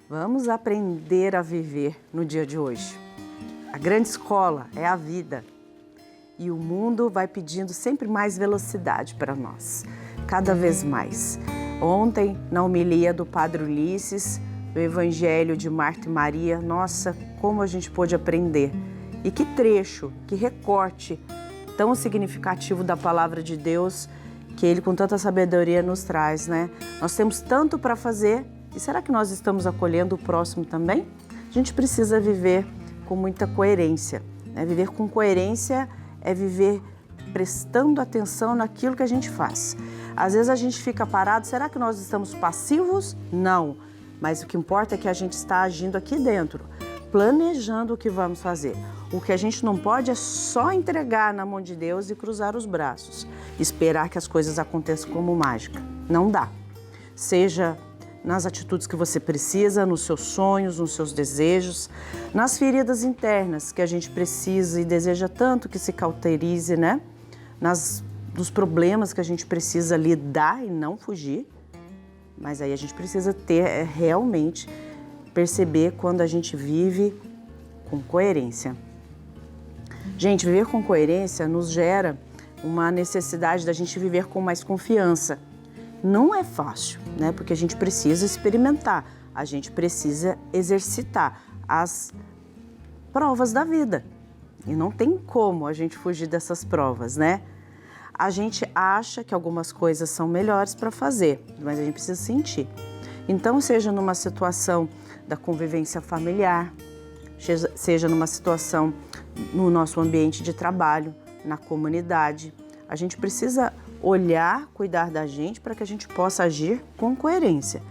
Vamos aprender a viver no dia de hoje. A grande escola é a vida. E o mundo vai pedindo sempre mais velocidade para nós, cada vez mais. Ontem, na homilia do Padre Ulisses, do Evangelho de Marta e Maria, nossa, como a gente pôde aprender. E que trecho, que recorte tão significativo da palavra de Deus, que Ele com tanta sabedoria nos traz, né? Nós temos tanto para fazer, e será que nós estamos acolhendo o próximo também? A gente precisa viver com muita coerência, né? Viver com coerência é viver prestando atenção naquilo que a gente faz. Às vezes a gente fica parado, será que nós estamos passivos? Não, mas o que importa é que a gente está agindo aqui dentro, planejando o que vamos fazer. O que a gente não pode é só entregar na mão de Deus e cruzar os braços, esperar que as coisas aconteçam como mágica. Não dá. Seja nas atitudes que você precisa, nos seus sonhos, nos seus desejos, nas feridas internas que a gente precisa e deseja tanto que se cauterize, né? Nos problemas que a gente precisa lidar e não fugir. Mas aí a gente precisa ter realmente perceber quando a gente vive com coerência. Gente, viver com coerência nos gera uma necessidade da gente viver com mais confiança. Não é fácil, né? Porque a gente precisa experimentar, a gente precisa exercitar as provas da vida. E não tem como a gente fugir dessas provas, né? A gente acha que algumas coisas são melhores para fazer, mas a gente precisa sentir. Então, seja numa situação da convivência familiar, seja numa situação no nosso ambiente de trabalho, na comunidade, a gente precisa olhar, cuidar da gente para que a gente possa agir com coerência.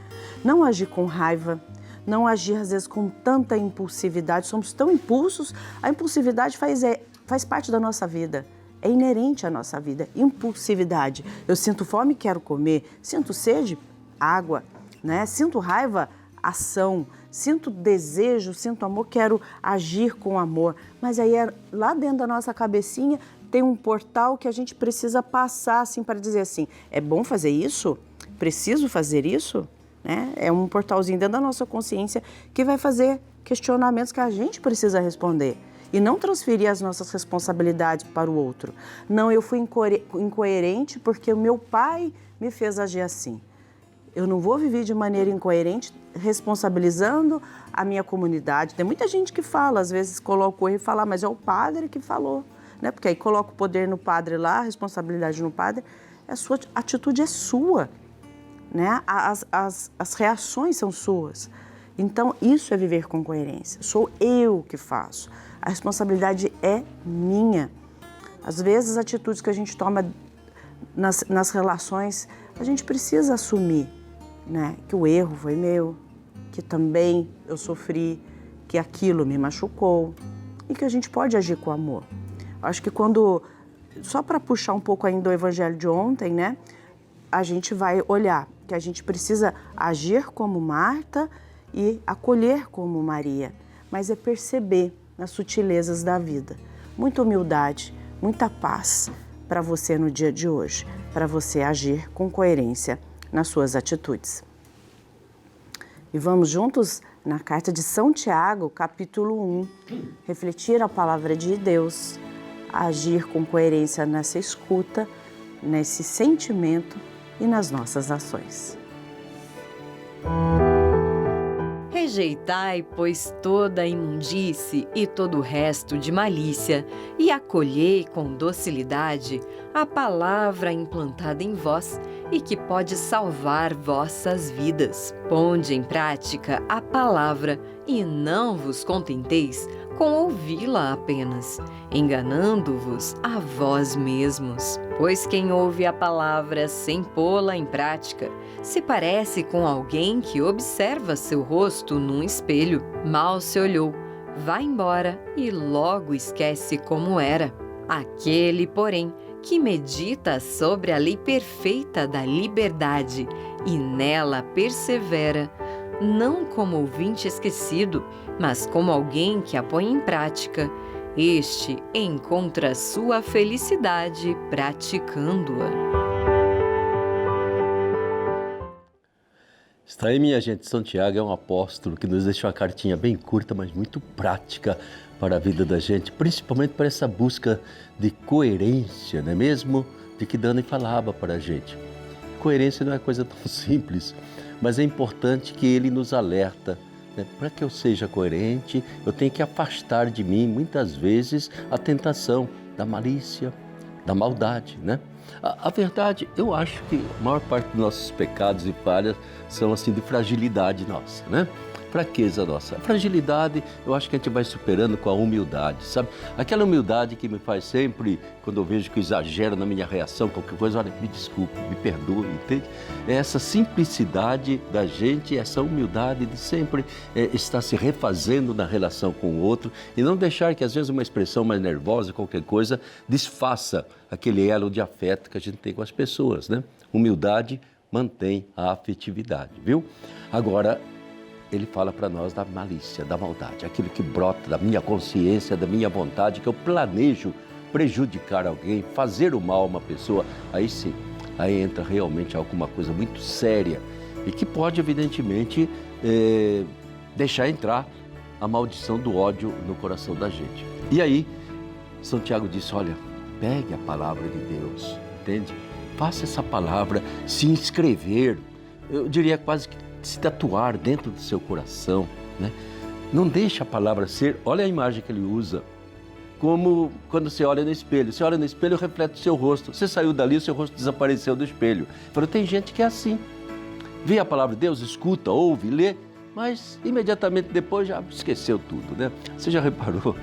Não agir com raiva, não agir às vezes com tanta impulsividade, somos tão impulsos, a impulsividade faz parte da nossa vida, é inerente à nossa vida, impulsividade. Eu sinto fome, quero comer, sinto sede, água, né? Sinto raiva, ação, sinto desejo, sinto amor, quero agir com amor, mas aí lá dentro da nossa cabecinha tem um portal que a gente precisa passar assim para dizer assim, é bom fazer isso? Preciso fazer isso? Né? É um portalzinho dentro da nossa consciência que vai fazer questionamentos que a gente precisa responder e não transferir as nossas responsabilidades para o outro. Não, eu fui incoerente porque o meu pai me fez agir assim. Eu não vou viver de maneira incoerente responsabilizando a minha comunidade. Tem muita gente que fala, às vezes coloca o erro e fala, mas é o padre que falou. Né? Porque aí coloca o poder no padre lá, a responsabilidade no padre, a atitude é sua, né? As reações são suas. Então, isso é viver com coerência. Sou eu que faço. A responsabilidade é minha. Às vezes, as atitudes que a gente toma nas relações, a gente precisa assumir, né? Que o erro foi meu, que também eu sofri, que aquilo me machucou e que a gente pode agir com amor. Acho que só para puxar um pouco ainda do evangelho de ontem, né? A gente vai olhar que a gente precisa agir como Marta e acolher como Maria, mas é perceber nas sutilezas da vida. Muita humildade, muita paz para você no dia de hoje, para você agir com coerência nas suas atitudes. E vamos juntos na carta de São Tiago, capítulo 1, refletir a palavra de Deus, agir com coerência nessa escuta, nesse sentimento e nas nossas ações. Rejeitai, pois, toda a imundície e todo o resto de malícia, e acolhei com docilidade a palavra implantada em vós e que pode salvar vossas vidas. Ponde em prática a palavra e não vos contenteis com ouvi-la apenas, enganando-vos a vós mesmos. Pois quem ouve a palavra sem pô-la em prática, se parece com alguém que observa seu rosto num espelho. Mal se olhou, vai embora e logo esquece como era. Aquele, porém, que medita sobre a lei perfeita da liberdade e nela persevera, não como ouvinte esquecido, mas como alguém que a põe em prática, este encontra sua felicidade praticando-a. Está aí, minha gente. São Tiago é um apóstolo que nos deixou uma cartinha bem curta, mas muito prática para a vida da gente, principalmente para essa busca de coerência, não é mesmo? De que Dani falava para a gente. Coerência não é coisa tão simples, mas é importante que ele nos alerta. Para que eu seja coerente, eu tenho que afastar de mim, muitas vezes, a tentação da malícia, da maldade, né? A verdade, eu acho que a maior parte dos nossos pecados e falhas são assim de fragilidade nossa, né? Fraqueza nossa. A fragilidade, eu acho que a gente vai superando com a humildade, sabe? Aquela humildade que me faz sempre, quando eu vejo que eu exagero na minha reação, qualquer coisa, olha, me desculpe, me perdoe, entende? É essa simplicidade da gente, essa humildade de sempre estar se refazendo na relação com o outro e não deixar que às vezes uma expressão mais nervosa, qualquer coisa, desfaça aquele elo de afeto que a gente tem com as pessoas, né? Humildade mantém a afetividade, viu? Agora, ele fala para nós da malícia, da maldade, aquilo que brota da minha consciência, da minha vontade, que eu planejo prejudicar alguém, fazer o mal a uma pessoa. Aí sim, aí entra realmente alguma coisa muito séria e que pode, evidentemente, deixar entrar a maldição do ódio no coração da gente. E aí, São Tiago disse, olha, pegue a palavra de Deus, entende? Faça essa palavra se inscrever, eu diria quase que se tatuar dentro do seu coração, né? Não deixe a palavra ser, olha a imagem que ele usa, como quando você olha no espelho. Você olha no espelho, reflete o seu rosto. Você saiu dali, o seu rosto desapareceu do espelho. Falou, tem gente que é assim. Vê a palavra de Deus, escuta, ouve, lê, mas imediatamente depois já esqueceu tudo, né? Você já reparou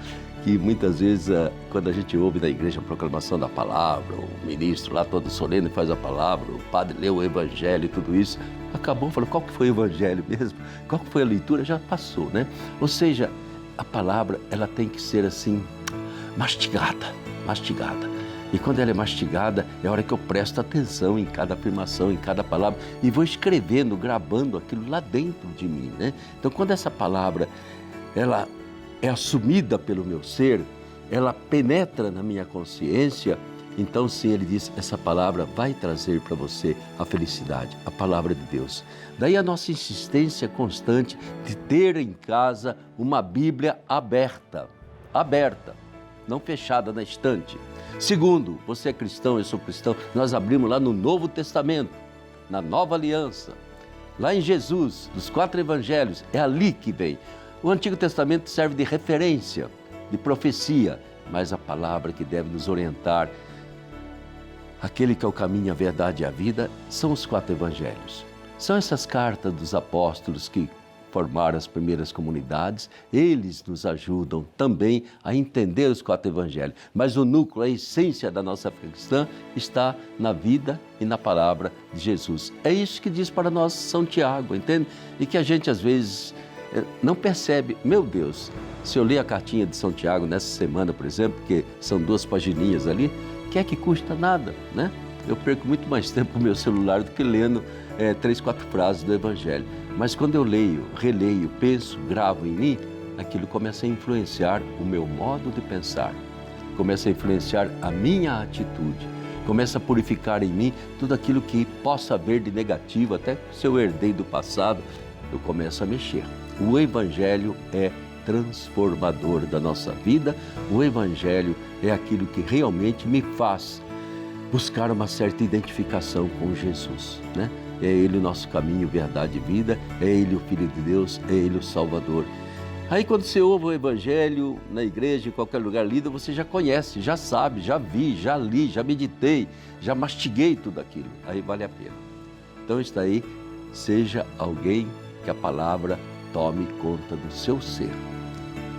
que muitas vezes, quando a gente ouve na igreja a proclamação da palavra, o ministro lá todo solene faz a palavra, o padre lê o evangelho e tudo isso, acabou, falou, qual que foi o evangelho mesmo? Qual que foi a leitura? Já passou, né? Ou seja, a palavra, ela tem que ser assim, mastigada. E quando ela é mastigada, é a hora que eu presto atenção em cada afirmação, em cada palavra, e vou escrevendo, gravando aquilo lá dentro de mim, né? Então, quando essa palavra, ela é assumida pelo meu ser, ela penetra na minha consciência, então sim, ele diz, essa palavra vai trazer para você a felicidade, a palavra de Deus. Daí a nossa insistência constante de ter em casa uma Bíblia aberta, não fechada na estante. Segundo, você é cristão, eu sou cristão, nós abrimos lá no Novo Testamento, na Nova Aliança, lá em Jesus, dos 4 evangelhos, é ali que vem. O Antigo Testamento serve de referência, de profecia, mas a palavra que deve nos orientar, aquele que é o caminho, a verdade e a vida, são os 4 evangelhos. São essas cartas dos apóstolos que formaram as primeiras comunidades, eles nos ajudam também a entender os 4 evangelhos. Mas o núcleo, a essência da nossa fé cristã está na vida e na palavra de Jesus. É isso que diz para nós São Tiago, entende? E que a gente às vezes não percebe, meu Deus, se eu ler a cartinha de São Tiago nessa semana, por exemplo, que são 2 pagininhas ali, que é que custa nada, né? Eu perco muito mais tempo no meu celular do que lendo 3, 4 frases do Evangelho. Mas quando eu leio, releio, penso, gravo em mim, aquilo começa a influenciar o meu modo de pensar, começa a influenciar a minha atitude, começa a purificar em mim tudo aquilo que possa haver de negativo, até se eu herdei do passado, eu começo a mexer. O Evangelho é transformador da nossa vida, o Evangelho é aquilo que realmente me faz buscar uma certa identificação com Jesus, né? É Ele o nosso caminho, verdade e vida, é Ele o Filho de Deus, é Ele o Salvador. Aí quando você ouve o Evangelho na igreja, em qualquer lugar lido, você já conhece, já sabe, já vi, já li, já meditei, já mastiguei tudo aquilo. Aí vale a pena. Então está aí, seja alguém que a palavra tome conta do seu ser.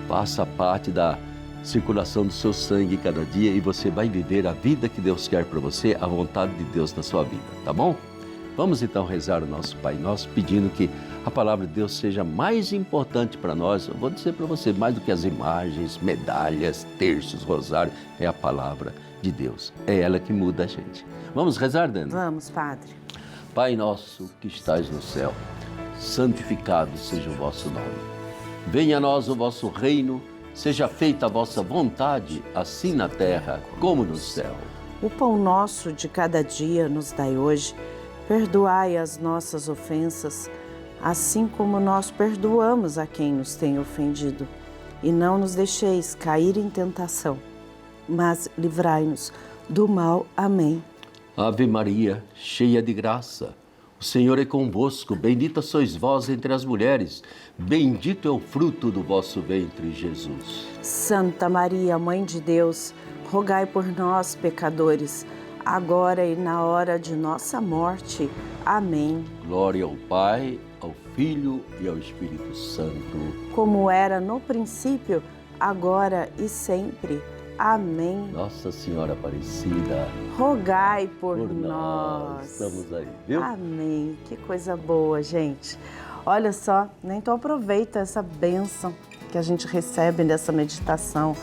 Faça parte da circulação do seu sangue cada dia e você vai viver a vida que Deus quer para você, a vontade de Deus na sua vida, tá bom? Vamos então rezar o nosso Pai Nosso, pedindo que a palavra de Deus seja mais importante para nós. Eu vou dizer para você, mais do que as imagens, medalhas, terços, rosário, é a palavra de Deus. É ela que muda a gente. Vamos rezar, Dani? Vamos, Padre. Pai nosso que estais no céu, santificado seja o vosso nome. Venha a nós o vosso reino, seja feita a vossa vontade, assim na terra como no céu. O pão nosso de cada dia nos dai hoje. Perdoai as nossas ofensas, assim como nós perdoamos a quem nos tem ofendido. E não nos deixeis cair em tentação, mas livrai-nos do mal. Amém. Ave Maria, cheia de graça, o Senhor é convosco. Bendita sois vós entre as mulheres, bendito é o fruto do vosso ventre, Jesus. Santa Maria, Mãe de Deus, rogai por nós, pecadores, agora e na hora de nossa morte. Amém. Glória ao Pai, ao Filho e ao Espírito Santo. Como era no princípio, agora e sempre. Amém. Nossa Senhora Aparecida, Rogai por por nós. nós. Estamos aí, viu? Amém. Que coisa boa, gente. Olha só, né? Então aproveita essa bênção que a gente recebe nessa meditação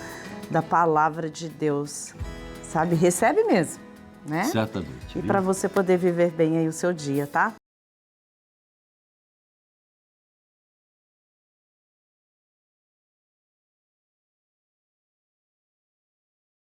da palavra de Deus. Sabe? Recebe mesmo, né? Certamente. E viu? para você poder viver bem aí o seu dia, tá?